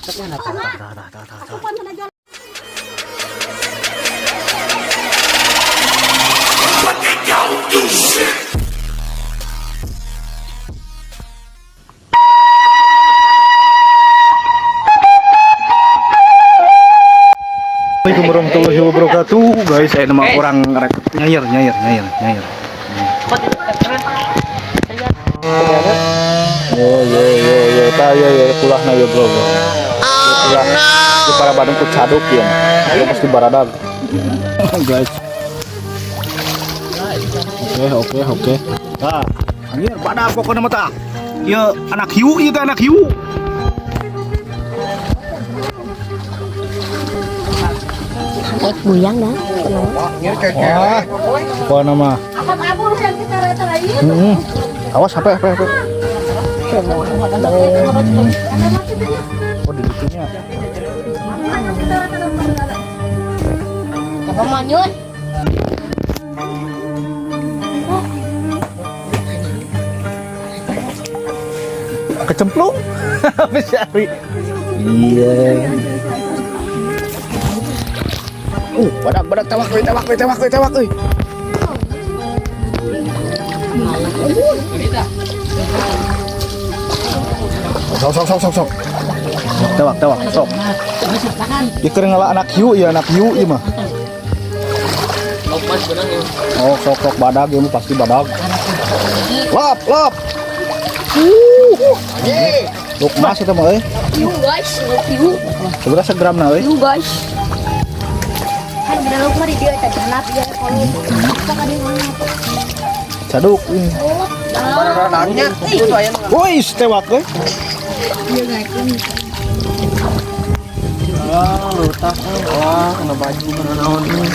Assalamualaikum warahmatullahi wabarakatuh, guys. Saya nama orang nyair. Yo, tayo pulah na yo bro. Pulah di para badung ku caduk ya. Yo pasti baradag. Guys. Oke. Nah, anjir badak pokoknya mata. Yo anak hiu ieu teh anak hiu. Buyang dah. Wah, apa nama? Awas apa? Oh, di depannya. Apa manyun? Kecemplung. Bisa. Iya. Badak tawak euy. Sok. Tawak, sok. Dikira ngala anak hiu ieu mah. Oh, sok badak ieu pasti badak. Lop. Luk mas eta mah euy. Hiu guys, hiu. Seberapa segramna euy? Hiu guys. Kan benar lu mari dia tajanap ya kalau kita kan Caduk ini. Barangnya itu aya. Woi, tewak euy. Iya guys. Lutas wah kena baju kena naon ini.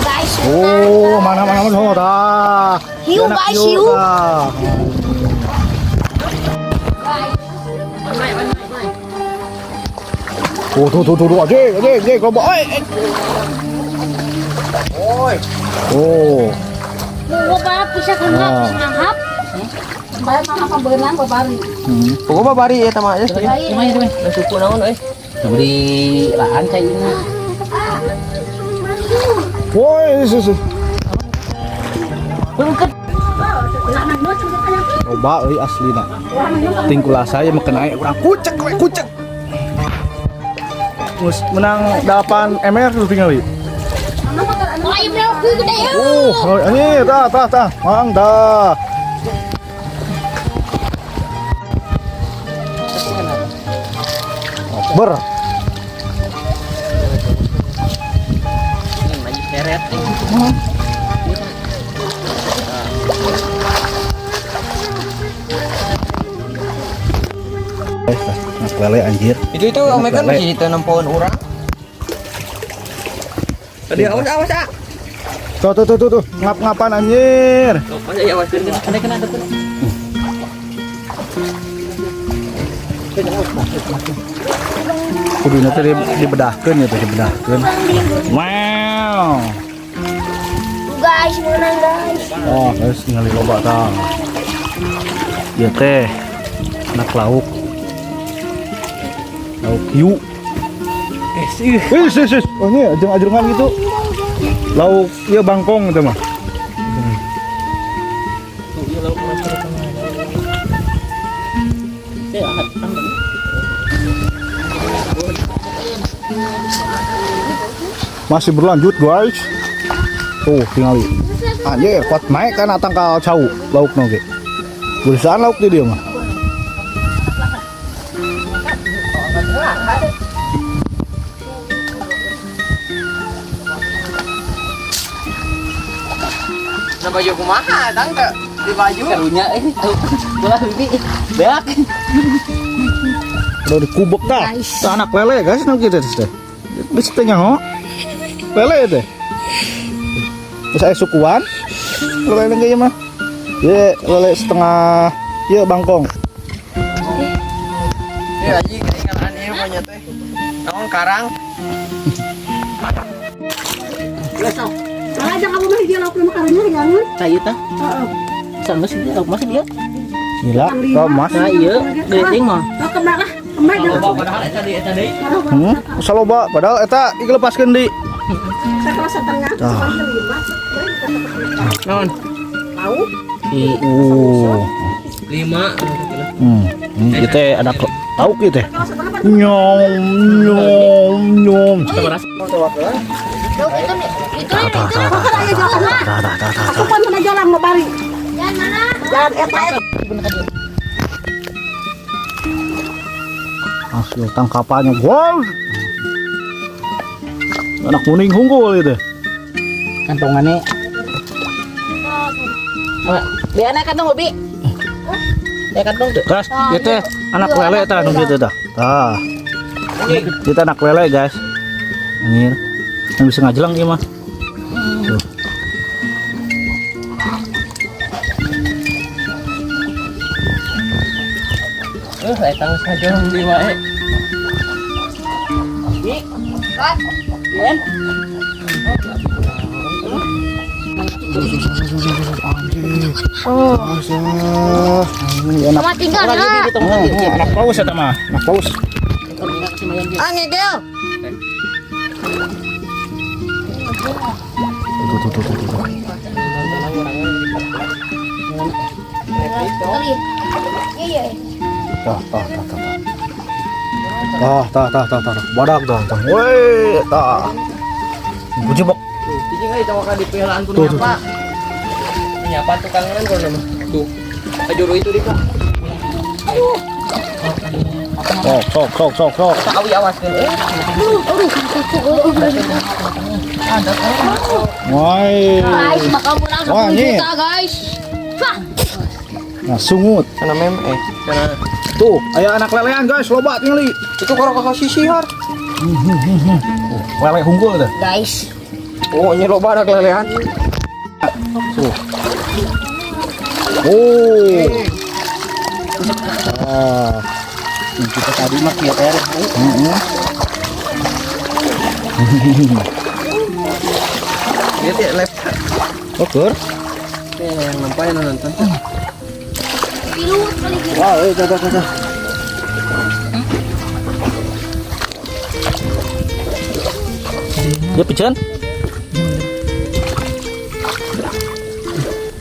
Guys. Oh, mana dah. Hiu guys, hiu. Tuh, aje, kelompok, oi. Oh. Gua balap bisa nangkap. Bayar mama berenang babari. Pokoknya bari ya tama aja. Gimana teman? Suku naon euy. Beri lahan cai ini. Woi, susu. Bungket. Coba euy aslina. Tingkula saya mengenai urang kucek. Menang 8 MR tuh tinggal wi. Ayo bro, gede ya. Ini tah. Mang dah. Ber. Lagi seret. Mas lele anjir. Itu Om kan masih ditanam pohon urang. Tadi awas ah. Tuh. Ngap-ngapan anjir. Masa ya awas kena tuh. Kudu nanti dibedahkeun ya, dibedahkeun. Wow. Guys, menang guys. Oh, guys, ningali loba tah. Ieu teh anak lauk hiu. Oh ini ajeng-ajengan gitu. Lauk ieu bangkong itu mah. Masih berlanjut guys. Tuh tinggal anjir kuat naik kan atang ka cau lauk ge. Berusaha lauk di dia mah. Nah baju kumaha tang teh di baju karunya ulah ini beak. Udah dikubek dah. Tah anak lele guys nang kitu teh. Geus teh nyaho. Lele teh. Bisa sukuan. Lele ge mah. Ye lele setengah ye bangkong. Ya anjing ketinggalan ieu mah nya teh. Naon karang? Aja kamu mah dia lauk makarnya jangan. Kayu tah. Sama sih dia, masih dia. Gila, kau mas. Nah iya, geuting mah. Oh, kembali lah. Kembali dah. Loba padahal eta deui. Saloba padahal eta dilepaskeun di. Setelah setengah, Ah. sekali 5. Naon? Tahu? Oh. 5. Ini kita anak tahu kita. Nyom nyom nyom. Tuh, itu Dah. aku pun pernah jalan mau bari. Jangan mana? Jalan eta. Hasil tangkapannya gol. Anak kuning unggul itu. Kantongannya. Biar anak kantong Bi. Ya kantong tuh. Guys, kita anak lele ta nu kitu tah. Tah. Kita anak lele, guys. Anjir. Yang bisa ngajelang ieu mah. Tuh. Eta geus ngajong di wae. Bi. Ben. Sama tinggal ya. Anak paus eta mah, anak paus. Angin Del. Tuh. Iya. Tah. Badak dong. Woi, tah. Bujebok. Jadi nggak itu akan dipelaan punya apa? Ini apa tukang nganggur nih? Tuh, ajuru itu di kok. Sok. Tak awi awas kan? Woi. Guys, maka pulang Wah, 10 ini. juta, guys. Hah. Nah, sungut. Karena karena Tuh, aya anak lelean guys, loba tinggali. itu kalau kakak sisihar. Lele unggul teh. Guys. Oh, ini loba anak lelehan. Oh. Kita tadi mah kieu teh. Dia teh lep. Oke. Yang nampak yang nonton. Pilut kali gitu. Wah, tah. Dia pican?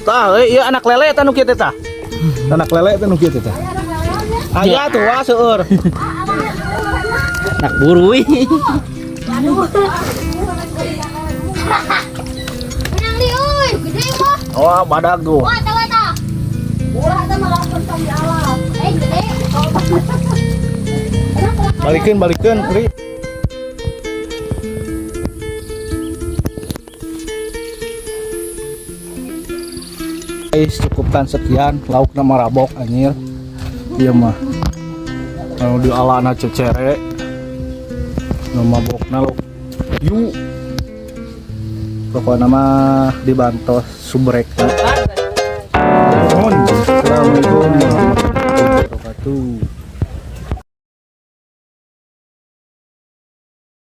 Tah, iya anak lele eta nu kieu teh tah. Anak lele eta nu kieu teh tah. Aya tuh wah seueur. Nak burui. Menang di uy, gede mah. Wah, badak tuh. Wah, tahu tak? Murah ada malah pentang di alam. Gede. Balikeun, Ri. Guys, cukupkan sekian lauk nama rabok anjir. Iya mah. Kalau di alana cecere nama bokna lo. Yu. Pokoknya mah dibantos subrek. Assalamualaikum warahmatullahi wabarakatuh.